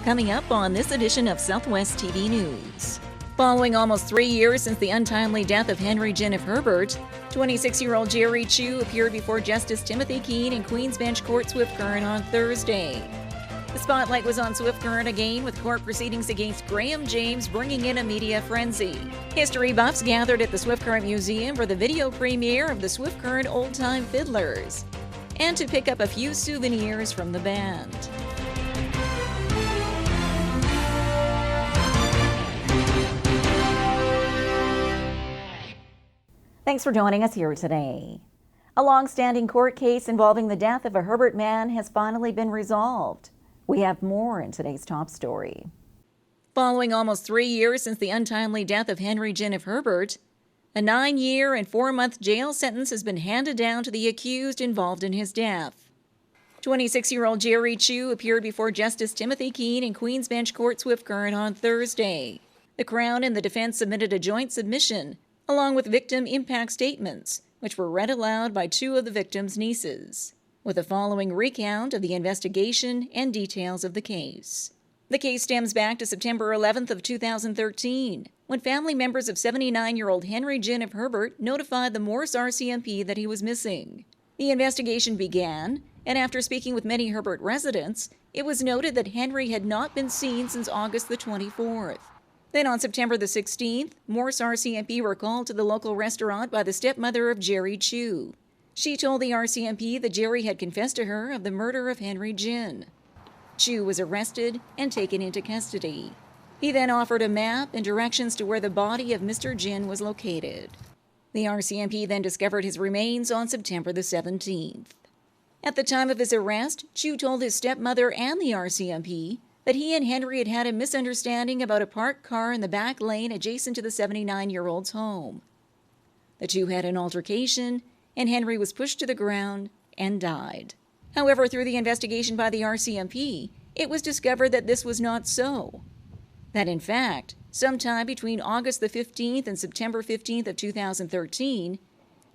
Coming up on this edition of Southwest TV News. Following almost 3 years since the untimely death of Henry Gin of Herbert, 26-year-old Jerry Chu appeared before Justice Timothy Keene in Queen's Bench Court Swift Current on Thursday. The spotlight was on Swift Current again, with court proceedings against Graham James bringing in a media frenzy. History buffs gathered at the Swift Current Museum for the video premiere of the Swift Current old-time Fiddlers, and to pick up a few souvenirs from the band. Thanks for joining us here today. A long-standing court case involving the death of a Herbert man has finally been resolved. We have more in today's top story. Following almost 3 years since the untimely death of Henry Gin of Herbert, a 9-year and 4-month jail sentence has been handed down to the accused involved in his death. 26-year-old Jerry Chu appeared before Justice Timothy Keene in Queen's Bench Court Swift Current on Thursday. The Crown and the defense submitted a joint submission along with victim impact statements, which were read aloud by 2 of the victims' nieces, with the following recount of the investigation and details of the case. The case stems back to September 11th of 2013, when family members of 79-year-old Henry Gin of Herbert notified the Morse RCMP that he was missing. The investigation began, and after speaking with many Herbert residents, it was noted that Henry had not been seen since August the 24th. Then on September the 16th, Morse RCMP were called to the local restaurant by the stepmother of Jerry Chu. She told the RCMP that Jerry had confessed to her of the murder of Henry Gin. Chu was arrested and taken into custody. He then offered a map and directions to where the body of Mr. Gin was located. The RCMP then discovered his remains on September the 17th. At the time of his arrest, Chu told his stepmother and the RCMP that he and Henry had had a misunderstanding about a parked car in the back lane adjacent to the 79-year-old's home. The two had an altercation, and Henry was pushed to the ground and died. However, through the investigation by the RCMP, it was discovered that this was not so. That in fact, sometime between August the 15th and September 15th of 2013,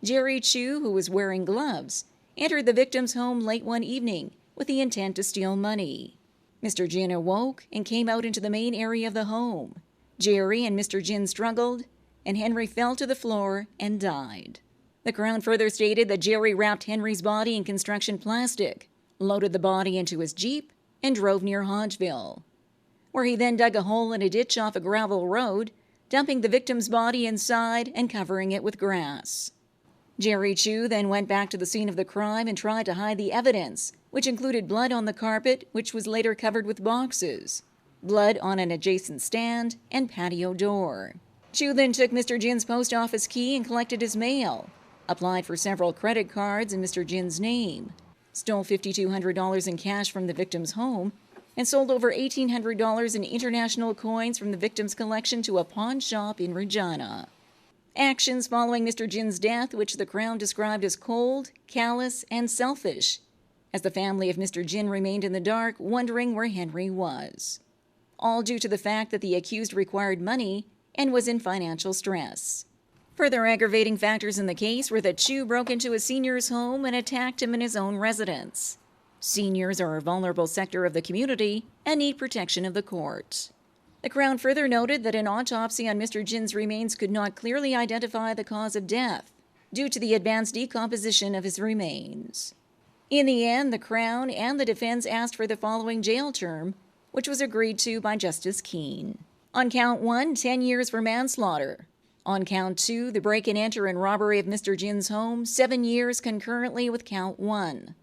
Jerry Chu, who was wearing gloves, entered the victim's home late one evening with the intent to steal money. Mr. Gin awoke and came out into the main area of the home. Jerry and Mr. Gin struggled, and Henry fell to the floor and died. The Crown further stated that Jerry wrapped Henry's body in construction plastic, loaded the body into his Jeep, and drove near Hodgeville, where he then dug a hole in a ditch off a gravel road, dumping the victim's body inside and covering it with grass. Jerry Chu then went back to the scene of the crime and tried to hide the evidence, which included blood on the carpet, which was later covered with boxes, blood on an adjacent stand, and patio door. Chu then took Mr. Gin's post office key and collected his mail, applied for several credit cards in Mr. Gin's name, stole $5,200 in cash from the victim's home, and sold over $1,800 in international coins from the victim's collection to a pawn shop in Regina. Actions following Mr. Gin's death, which the Crown described as cold, callous, and selfish, as the family of Mr. Gin remained in the dark, wondering where Henry was. All due to the fact that the accused required money and was in financial stress. Further aggravating factors in the case were that Chu broke into a senior's home and attacked him in his own residence. Seniors are a vulnerable sector of the community and need protection of the court. The Crown further noted that an autopsy on Mr. Gin's remains could not clearly identify the cause of death due to the advanced decomposition of his remains. In the end, the Crown and the defense asked for the following jail term, which was agreed to by Justice Keene. On count 1, 10 years for manslaughter. On count 2, the break-and-enter and robbery of Mr. Gin's home, 7 years concurrently with count 1.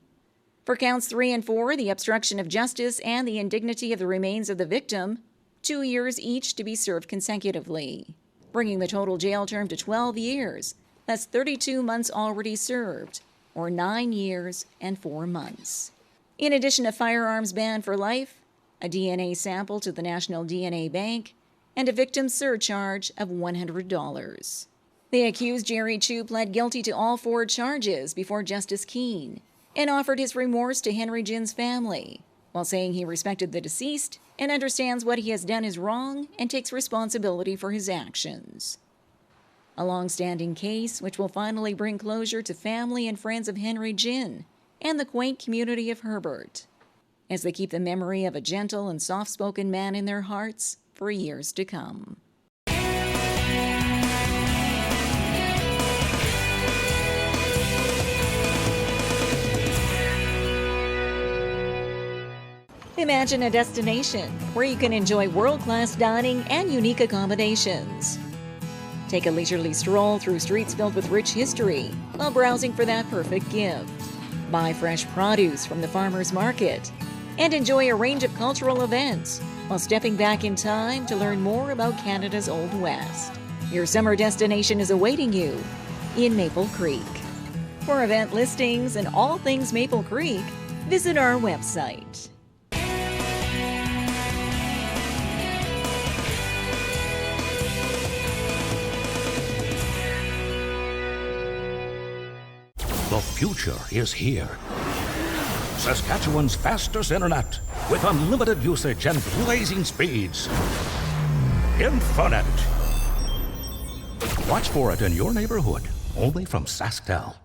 For counts 3 and 4, the obstruction of justice and the indignity of the remains of the victim, 2 years each to be served consecutively, bringing the total jail term to 12 years. That's 32 months already served, or 9 years and 4 months. In addition, a firearms ban for life, a DNA sample to the National DNA Bank, and a victim surcharge of $100. The accused Jerry Chu pled guilty to all 4 charges before Justice Keene and offered his remorse to Henry Gin's family, while saying he respected the deceased and understands what he has done is wrong and takes responsibility for his actions. A long-standing case which will finally bring closure to family and friends of Henry Gin and the quaint community of Herbert. as they keep the memory of a gentle and soft-spoken man in their hearts for years to come. Imagine a destination where you can enjoy world-class dining and unique accommodations. Take a leisurely stroll through streets filled with rich history while browsing for that perfect gift. Buy fresh produce from the farmers market and enjoy a range of cultural events while stepping back in time to learn more about Canada's Old West. Your summer destination is awaiting you in Maple Creek. For event listings and all things Maple Creek, visit our website. The future is here. Saskatchewan's fastest internet with unlimited usage and blazing speeds. Infinite. Watch for it in your neighborhood, only from SaskTel.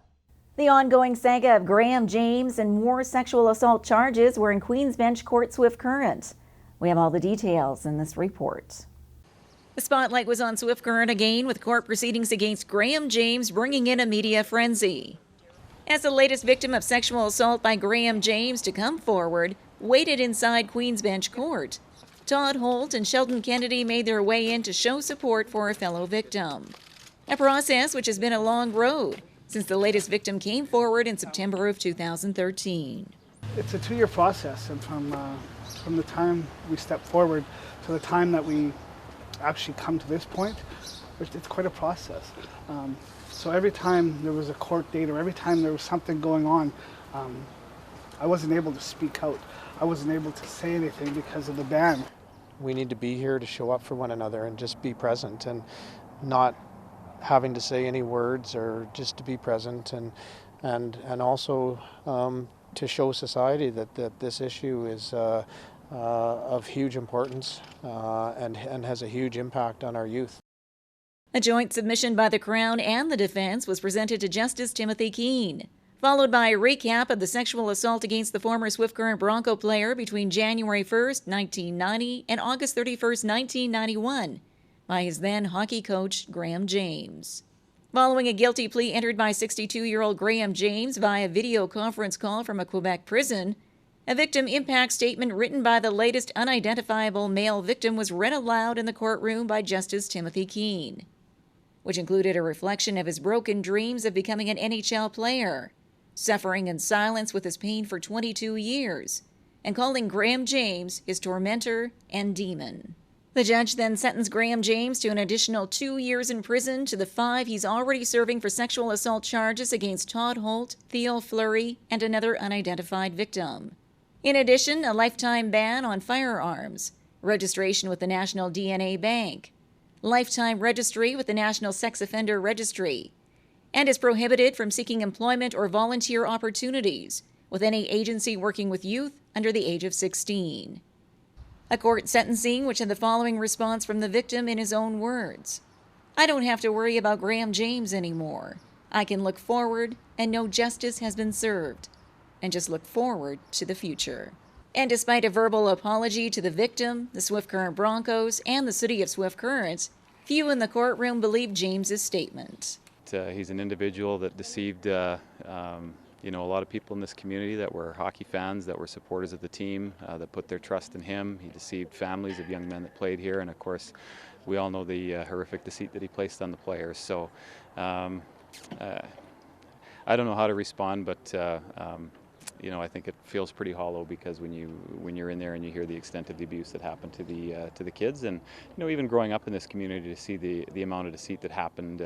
The ongoing saga of Graham James and more sexual assault charges were in Queen's Bench Court Swift Current. We have all the details in this report. The spotlight was on Swift Current again, with court proceedings against Graham James bringing in a media frenzy. As the latest victim of sexual assault by Graham James to come forward waited inside Queen's Bench Court, Todd Holt and Sheldon Kennedy made their way in to show support for a fellow victim. A process which has been a long road since the latest victim came forward in September of 2013. It's a 2-year process, and from the time we step forward to the time that we actually come to this point, it's quite a process. So every time there was a court date or every time there was something going on, I wasn't able to speak out. I wasn't able to say anything because of the ban. We need to be here to show up for one another and just be present, and not having to say any words, or just to be present, and also to show society that this issue is of huge importance and has a huge impact on our youth. A joint submission by the Crown and the defense was presented to Justice Timothy Keene, followed by a recap of the sexual assault against the former Swift Current Bronco player between January 1st, 1990 and August 31st, 1991 by his then hockey coach, Graham James. Following a guilty plea entered by 62-year-old Graham James via video conference call from a Quebec prison, a victim impact statement written by the latest unidentifiable male victim was read aloud in the courtroom by Justice Timothy Keene, which included a reflection of his broken dreams of becoming an NHL player, suffering in silence with his pain for 22 years, and calling Graham James his tormentor and demon. The judge then sentenced Graham James to an additional 2 years in prison to the 5 he's already serving for sexual assault charges against Todd Holt, Theo Fleury, and another unidentified victim. In addition, a lifetime ban on firearms, registration with the National DNA Bank, lifetime registry with the National Sex Offender Registry, and is prohibited from seeking employment or volunteer opportunities with any agency working with youth under the age of 16. A court sentencing which had the following response from the victim in his own words: "I don't have to worry about Graham James anymore. I can look forward and know justice has been served, and just look forward to the future." And despite a verbal apology to the victim, the Swift Current Broncos, and the city of Swift Current, few in the courtroom believed James's statement. He's an individual that deceived a lot of people in this community that were hockey fans, that were supporters of the team, that put their trust in him. He deceived families of young men that played here, and of course we all know the horrific deceit that he placed on the players. So I don't know how to respond, but I think it feels pretty hollow, because when you're in there and you hear the extent of the abuse that happened to the kids, and even growing up in this community, to see the amount of deceit that happened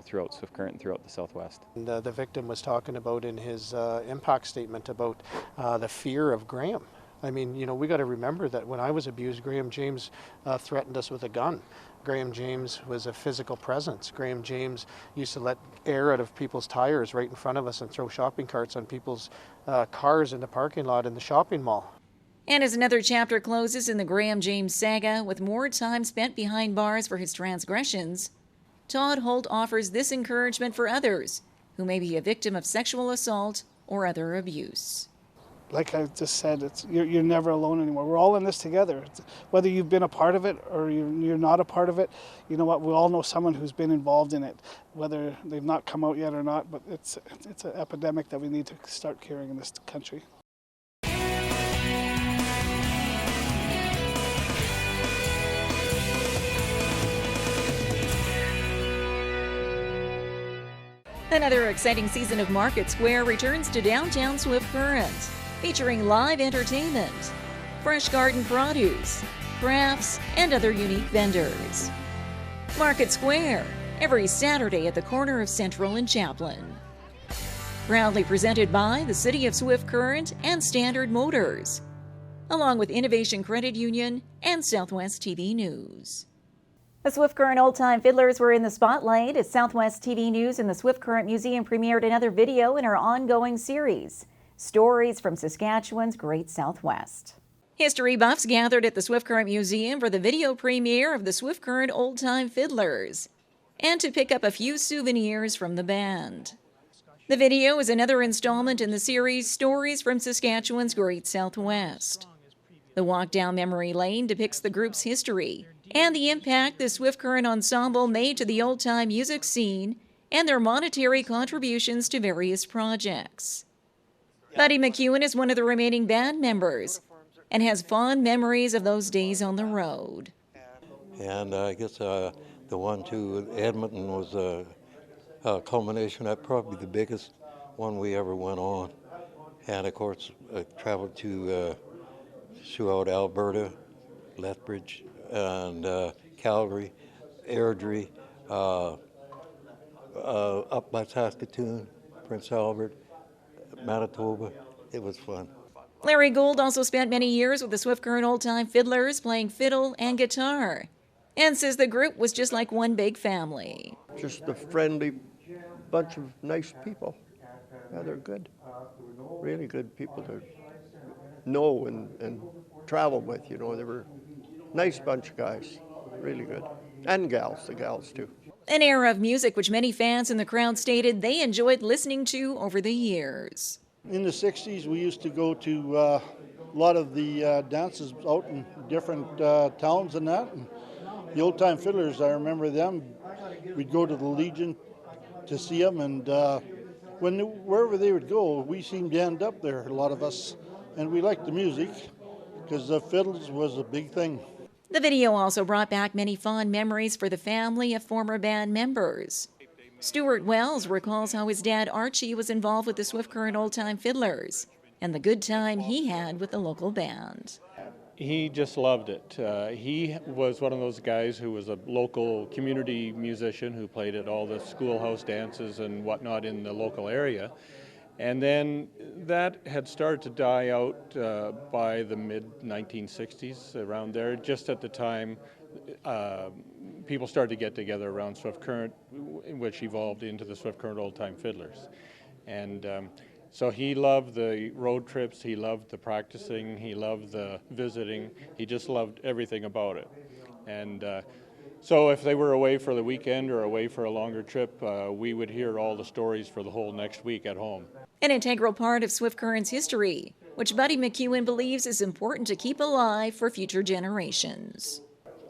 throughout Swift Current and throughout the Southwest. And, the victim was talking about in his impact statement about the fear of Graham. I mean, we got to remember that when I was abused, Graham James threatened us with a gun. Graham James was a physical presence. Graham James used to let air out of people's tires right in front of us and throw shopping carts on people's cars in the parking lot in the shopping mall. And as another chapter closes in the Graham James saga, with more time spent behind bars for his transgressions, Todd Holt offers this encouragement for others who may be a victim of sexual assault or other abuse. like I just said, you're never alone anymore. We're all in this together. Whether you've been a part of it or you're not a part of it, you know what? We all know someone who's been involved in it, whether they've not come out yet or not. But it's an epidemic that we need to start curing in this country. Another exciting season of Market Square returns to downtown Swift Current, featuring live entertainment, fresh garden produce, crafts, and other unique vendors. Market Square, every Saturday at the corner of Central and Chaplin. Proudly presented by the City of Swift Current and Standard Motors, along with Innovation Credit Union and Southwest TV News. The Swift Current Old-Time Fiddlers were in the spotlight as Southwest TV News and the Swift Current Museum premiered another video in our ongoing series, Stories from Saskatchewan's Great Southwest. History buffs gathered at the Swift Current Museum for the video premiere of the Swift Current Old-Time Fiddlers and to pick up a few souvenirs from the band. The video is another installment in the series Stories from Saskatchewan's Great Southwest. The walk down memory lane depicts the group's history and the impact the Swift Current Ensemble made to the old-time music scene and their monetary contributions to various projects. Buddy McEwen is one of the remaining band members and has fond memories of those days on the road. And I guess the one to Edmonton was a culmination. That probably the biggest one we ever went on. And of course, traveled to throughout Alberta, Lethbridge, and Calgary, Airdrie, up by Saskatoon, Prince Albert, Manitoba. It was fun. Larry Gould also spent many years with the Swift Current Old-Time Fiddlers playing fiddle and guitar, and says the group was just like one big family. Just a friendly bunch of nice people. Yeah, they're good. Really good people to know and travel with, you know. They were a nice bunch of guys. Really good. And gals, the gals too. An era of music which many fans in the crowd stated they enjoyed listening to over the years. In the 60s, we used to go to a lot of the dances out in different towns and that. And the Old-Time Fiddlers, I remember them. We'd go to the Legion to see them, and wherever they would go, we seemed to end up there, a lot of us. And we liked the music because the fiddles was a big thing. The video also brought back many fond memories for the family of former band members. Stuart Wells recalls how his dad Archie was involved with the Swift Current Old-Time Fiddlers and the good time he had with the local band. He just loved it. He was one of those guys who was a local community musician who played at all the schoolhouse dances and whatnot in the local area. And then that had started to die out by the mid-1960s, around there, just at the time people started to get together around Swift Current, which evolved into the Swift Current Old-Time Fiddlers. And so he loved the road trips, he loved the practicing, he loved the visiting, he just loved everything about it. And so if they were away for the weekend or away for a longer trip, we would hear all the stories for the whole next week at home. An integral part of Swift Current's history, which Buddy McEwen believes is important to keep alive for future generations.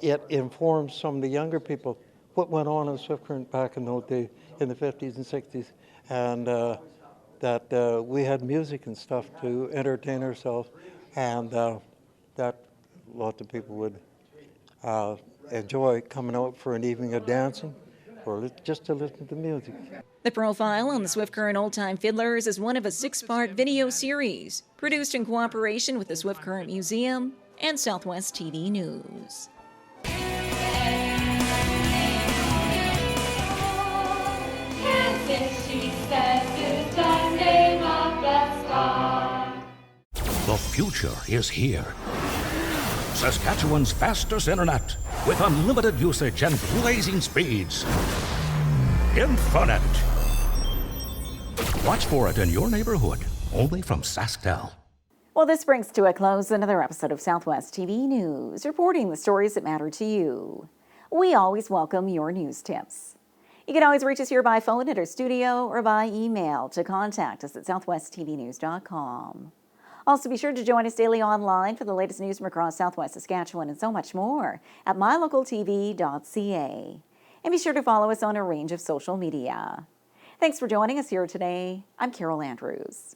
It informs some of the younger people what went on in Swift Current back in those days, in the 50s and 60s, and that we had music and stuff to entertain ourselves, and that lots of people would enjoy coming out for an evening of dancing or just to listen to music. The profile on the Swift Current Old-Time Fiddlers is one of a 6-part video series produced in cooperation with the Swift Current Museum and Southwest TV News. The future is here. Saskatchewan's fastest internet with unlimited usage and blazing speeds. Infinite. Watch for it in your neighborhood, only from SaskTel. Well, this brings to a close another episode of Southwest TV News, reporting the stories that matter to you. We always welcome your news tips. You can always reach us here by phone at our studio or by email to contact us at southwesttvnews.com. Also, be sure to join us daily online for the latest news from across Southwest Saskatchewan and so much more at MyLocalTV.ca. And be sure to follow us on a range of social media. Thanks for joining us here today. I'm Carol Andrews.